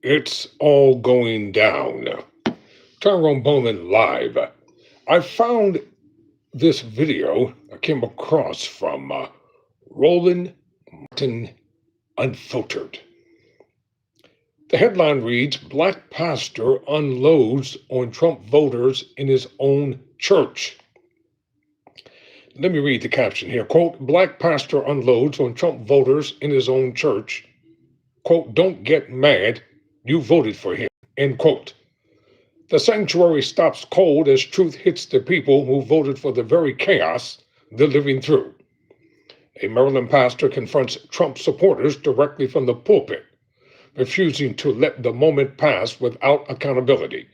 It's all going down. Tyrone Bowman live. I found this video I came across from Roland Unfiltered. The headline reads, Black Pastor Unloads on Trump Voters in His Own Church. Let me read the caption here. Quote, Black Pastor Unloads on Trump Voters in His Own Church. Quote, don't get mad, you voted for him. End quote. The sanctuary stops cold as truth hits the people who voted for the very chaos they're living through. A Maryland pastor confronts Trump supporters directly from the pulpit, refusing to let the moment pass without accountability.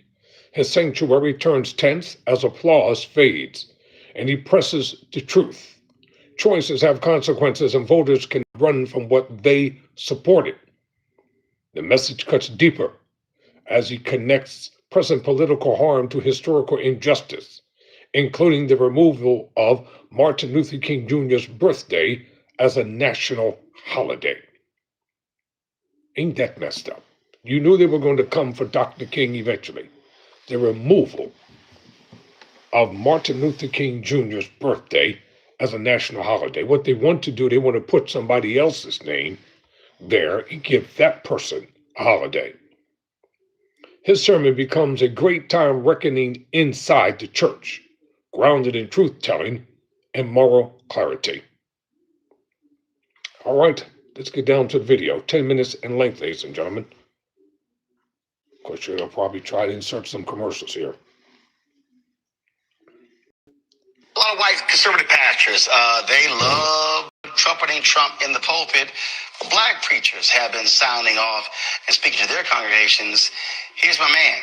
His sanctuary turns tense as applause fades, and he presses the truth. Choices have consequences, and voters can run from what they supported. The message cuts deeper as he connects present political harm to historical injustice, including the removal of Martin Luther King Jr.'s birthday as a national holiday. Ain't that messed up? You knew they were going to come for Dr. King eventually. The removal of Martin Luther King Jr.'s birthday as a national holiday. What they want to do, they want to put somebody else's name there and give that person a holiday. His sermon becomes a great time reckoning inside the church, grounded in truth-telling and moral clarity. All right, let's get down to the video. 10 minutes in length, ladies and gentlemen. Of course, you'll probably try to insert some commercials here. A lot of white conservative pastors, they love trumpeting Trump in the pulpit. Black preachers have been sounding off and speaking to their congregations. Here's my man,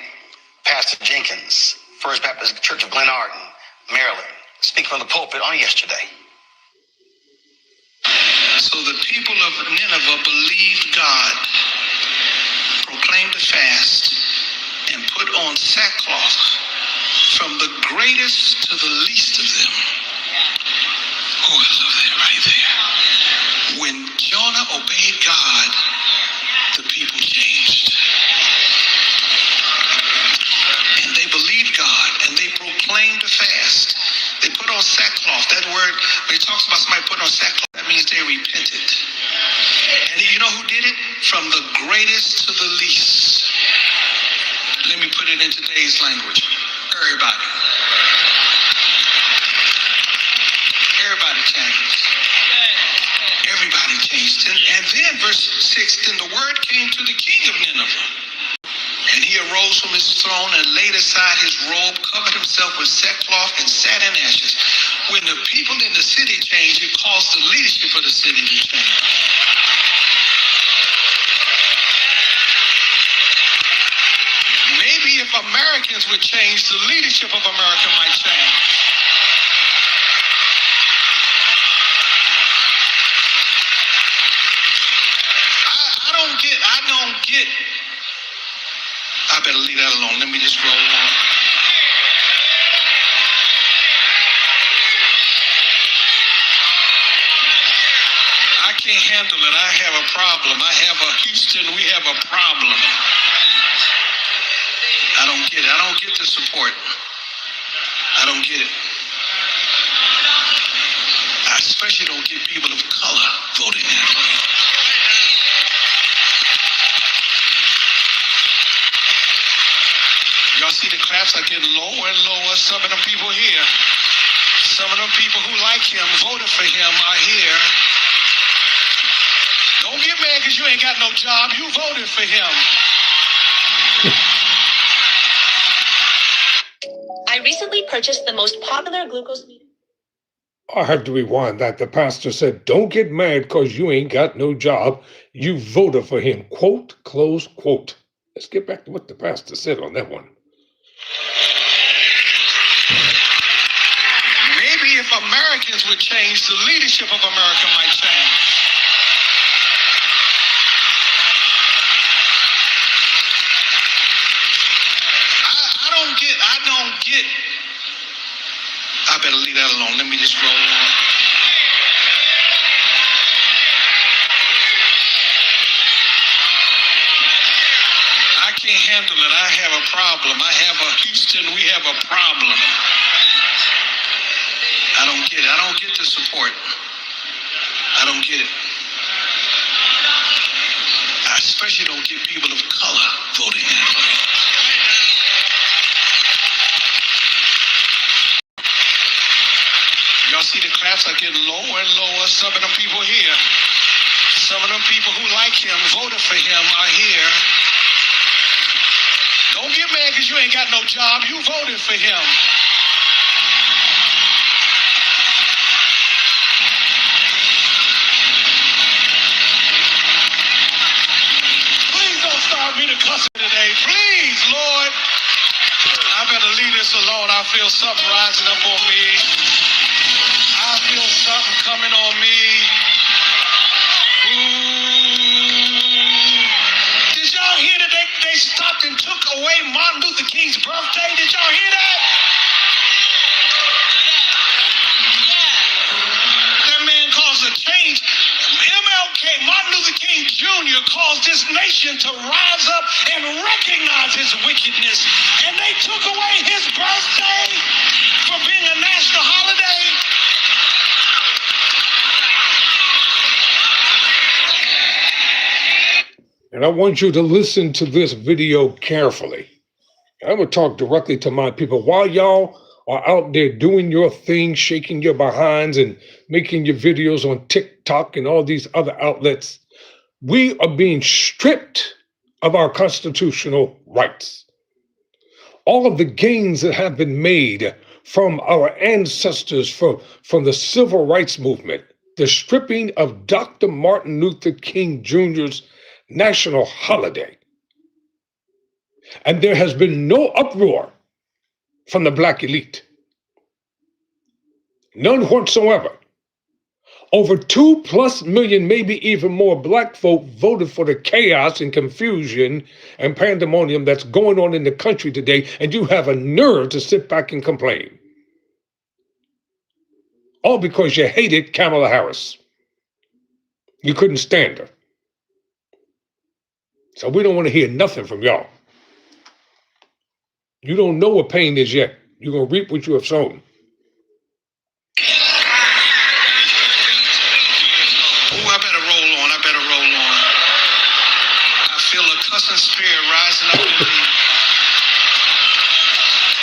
Pastor Jenkins, First Baptist Church of Glenarden, Maryland, speaking from the pulpit on yesterday. So the people of Nineveh believed God, proclaimed a fast, and put on sackcloth, from the greatest to the least of them. Oh, I love that right there. When Jonah obeyed God, the people changed. And they believed God, and they proclaimed a fast. They put on sackcloth. That word, when he talks about somebody putting on sackcloth, that means they repented. And you know who did it? From the greatest to the least. Let me put it in today's language. Everybody. Everybody changed. Everybody changed. And then verse 6, then the word came to the king of Nineveh. And he arose from his throne and laid aside his robe, covered himself with sackcloth, and sat in ashes. When the people in the city changed, it caused the leadership of the city to change. Maybe if Americans would change, the leadership of America might change. I better leave that alone. Let me just roll on. I can't handle it. I have a problem. Houston, we have a problem. I don't get it. I don't get the support. I don't get it. I especially don't get people of color voting that way. Y'all see the claps are getting lower and lower. Some of them people here, some of them people who like him, voted for him, are here. Don't get mad because you ain't got no job. You voted for him. I recently purchased the most popular glucose meter. I had to rewind that. The pastor said, don't get mad because you ain't got no job. You voted for him. Quote, close quote. Let's get back to what the pastor said on that one. Maybe if Americans would change, the leadership of America might change. I don't get. I better leave that alone. Let me just roll on. handle it. I have a problem. Houston, we have a problem. I don't get it. I don't get the support. I don't get it. I especially don't get people of color voting that way. Y'all see the claps are getting lower and lower. Some of them people here, some of them people who like him, voted for him, are here. Don't get mad because you ain't got no job. You voted for him. Please don't start me to cussing today. Please, Lord. I better leave this alone. I feel something rising up on me. I feel something coming on me. Did y'all hear that they stopped and took away Martin Luther King's birthday? Did y'all hear that? That man caused a change. MLK, Martin Luther King Jr. caused this nation to rise up and recognize his wickedness. And they took away his birthday for being a national holiday. And I want you to listen to this video carefully. I'm going to talk directly to my people. While y'all are out there doing your thing, shaking your behinds and making your videos on TikTok and all these other outlets, we are being stripped of our constitutional rights. All of the gains that have been made from our ancestors from the civil rights movement, the stripping of Dr. Martin Luther King Jr.'s national holiday. And there has been no uproar from the black elite. None whatsoever. Over 2+ million, maybe even more black folk voted for the chaos and confusion and pandemonium that's going on in the country today, and you have a nerve to sit back and complain. All because you hated Kamala Harris. You couldn't stand her. So we don't want to hear nothing from y'all. You don't know what pain is yet. You're going to reap what you have sown. Oh, I better roll on. I better roll on. I feel a cussing spirit rising up in me.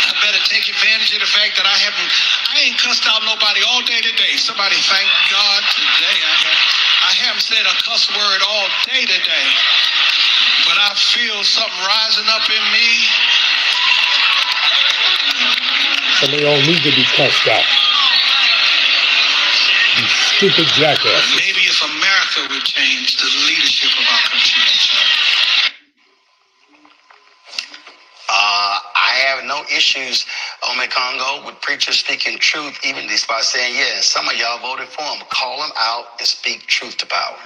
I better take advantage of the fact that I ain't cussed out nobody all day today. Somebody thank God today. I haven't said a cuss word all day today. But I feel something rising up in me. Some of y'all need to be cussed out. You stupid jackasses. Maybe if America would change, the leadership of our country would change. I have no issues, Ome Congo, with preachers speaking truth, even despite saying, yeah, some of y'all voted for him. Call them out and speak truth to power.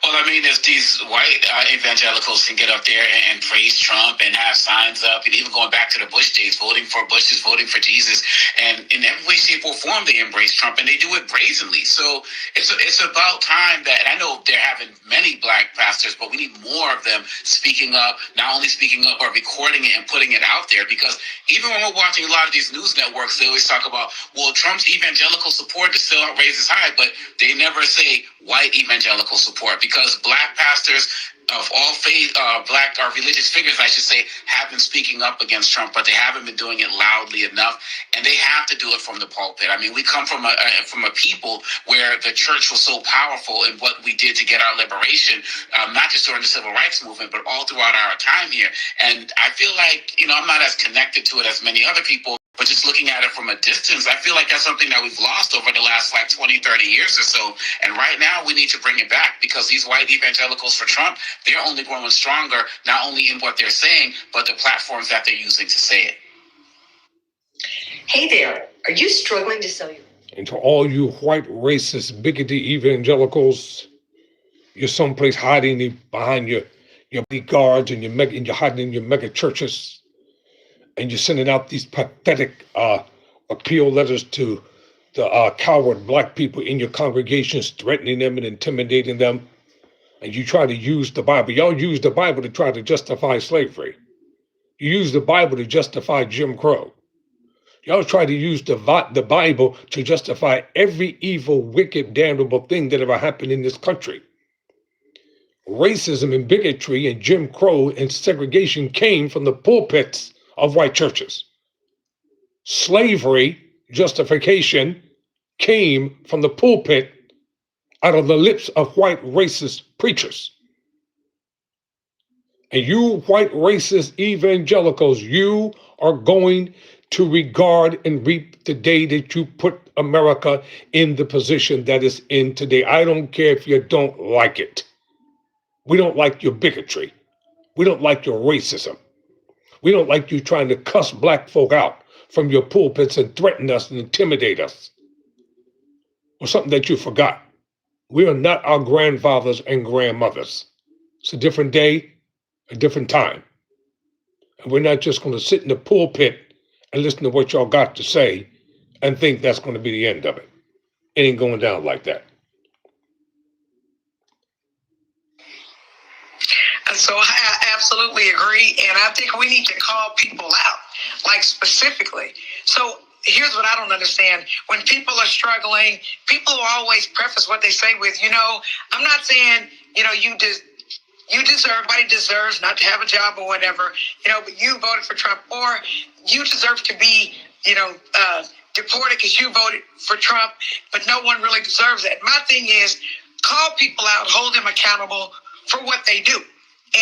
Well, I mean, if these white evangelicals can get up there and praise Trump and have signs up, and even going back to the Bush days, voting for Bush is voting for Jesus, and in every way, shape, or form, they embrace Trump, and they do it brazenly. So it's about time that, and I know they're having many black pastors, but we need more of them speaking up, not only speaking up, but recording it and putting it out there, because even when we're watching a lot of these news networks, they always talk about, well, Trump's evangelical support is still outrageous high, but they never say white evangelical support, because black pastors of all faith, black or religious figures, I should say, have been speaking up against Trump, but they haven't been doing it loudly enough, and they have to do it from the pulpit. I mean, we come from a people where the church was so powerful in what we did to get our liberation, not just during the civil rights movement, but all throughout our time here. And I feel like, I'm not as connected to it as many other people, but just looking at it from a distance, I feel like that's something that we've lost over the last 20, 30 years or so. And right now we need to bring it back, because these white evangelicals for Trump, they're only growing stronger, not only in what they're saying, but the platforms that they're using to say it. Hey there, are you struggling to sell your... And to all you white, racist, bigoted evangelicals, you're someplace hiding behind your bodyguards and you're hiding in your mega churches. And you're sending out these pathetic appeal letters to the coward black people in your congregations, threatening them and intimidating them. And you try to use the Bible. Y'all use the Bible to try to justify slavery. You use the Bible to justify Jim Crow. Y'all try to use the Bible to justify every evil, wicked, damnable thing that ever happened in this country. Racism and bigotry and Jim Crow and segregation came from the pulpits of white churches. Slavery justification came from the pulpit out of the lips of white racist preachers. And you white racist evangelicals, you are going to regard and reap the day that you put America in the position that it's in today. I don't care if you don't like it. We don't like your bigotry. We don't like your racism. We don't like you trying to cuss black folk out from your pulpits and threaten us and intimidate us. Or something that you forgot. We are not our grandfathers and grandmothers. It's a different day, a different time. And we're not just going to sit in the pulpit and listen to what y'all got to say and think that's going to be the end of it. It ain't going down like that. So I absolutely agree. And I think we need to call people out, like specifically. So here's what I don't understand. When people are struggling, people will always preface what they say with, I'm not saying, you deserve, everybody deserves not to have a job or whatever, but you voted for Trump, or you deserve to be, deported because you voted for Trump, but no one really deserves that. My thing is, call people out, hold them accountable for what they do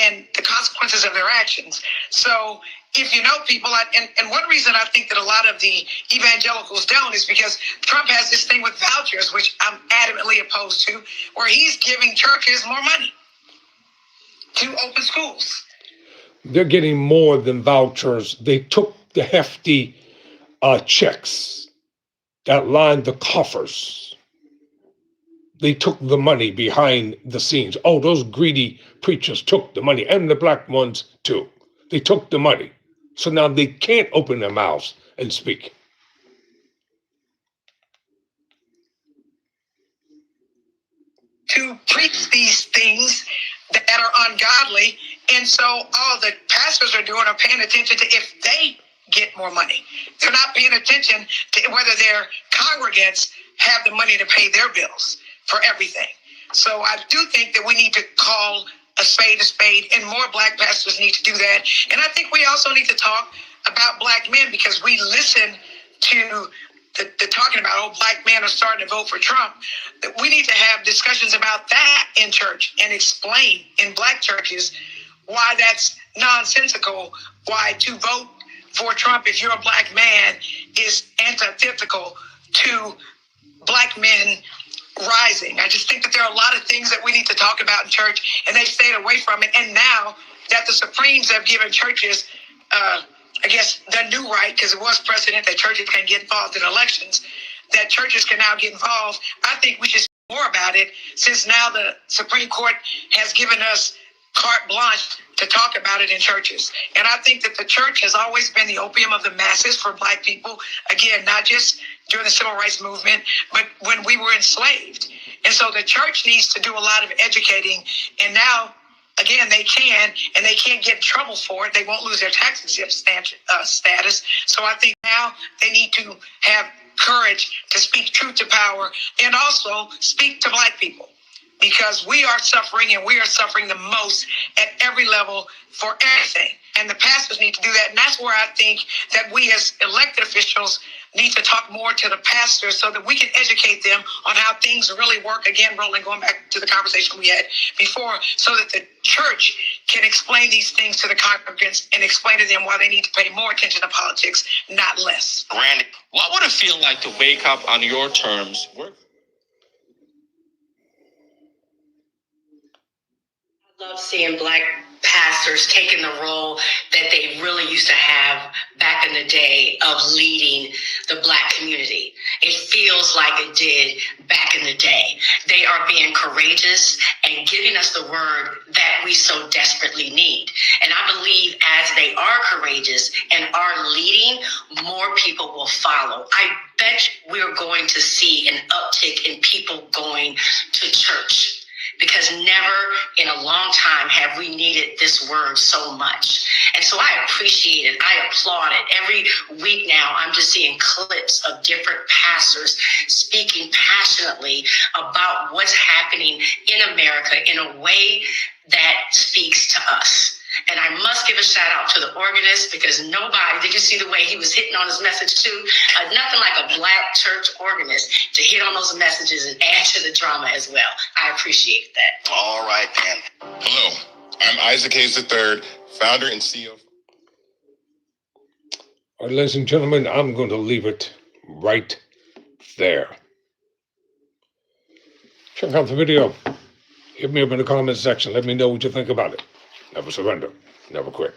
and the consequences of their actions. So if you know people, and one reason I think that a lot of the evangelicals don't is because Trump has this thing with vouchers, which I'm adamantly opposed to, where he's giving churches more money to open schools. They're getting more than vouchers. They took the hefty checks that lined the coffers. They took the money behind the scenes. Oh, those greedy preachers took the money, and the black ones too. They took the money. So now they can't open their mouths and speak. To preach these things that are ungodly. And so all the pastors are doing are paying attention to if they get more money. They're not paying attention to whether their congregants have the money to pay their bills for everything. So I do think that we need to call a spade, and more black pastors need to do that. And I think we also need to talk about black men, because we listen to the talking about, black men are starting to vote for Trump. We need to have discussions about that in church and explain in black churches why that's nonsensical, why to vote for Trump if you're a black man is antithetical to black men rising. I just think that there are a lot of things that we need to talk about in church, and they've stayed away from it. And now that the Supremes have given churches, I guess, the new right, because it was precedent that churches can get involved in elections, that churches can now get involved. I think we should say more about it, since now the Supreme Court has given us carte blanche to talk about it in churches. And I think that the church has always been the opium of the masses for black people. Again, not just during the civil rights movement, but when we were enslaved. And so the church needs to do a lot of educating. And now, again, they can't get in trouble for it. They won't lose their tax exempt status. So I think now they need to have courage to speak truth to power, and also speak to black people, because we are suffering, and we are suffering the most at every level for everything. And the pastors need to do that. And that's where I think that we as elected officials need to talk more to the pastors so that we can educate them on how things really work. Again, Roland, going back to the conversation we had before, so that the church can explain these things to the congregants and explain to them why they need to pay more attention to politics, not less. Randy, what would it feel like to wake up on your terms? I love seeing black pastors taking the role that they really used to have back in the day of leading the black community. It feels like it did back in the day. They are being courageous and giving us the word that we so desperately need. And I believe as they are courageous and are leading, more people will follow. I bet we're going to see an uptick in people going to church. because never in a long time have we needed this word so much. And so I appreciate it. I applaud it. Every week now, I'm just seeing clips of different pastors speaking passionately about what's happening in America in a way that speaks to us. And I must give a shout out to the organist, because nobody, did you see the way he was hitting on his message too? Nothing like a Black church organist to hit on those messages and add to the drama as well. I appreciate that. All right, then. Hello, I'm Isaac Hayes III, founder and CEO. All right, ladies and gentlemen, I'm going to leave it right there. Check out the video. Hit me up in the comment section. Let me know what you think about it. Never surrender. Never quit.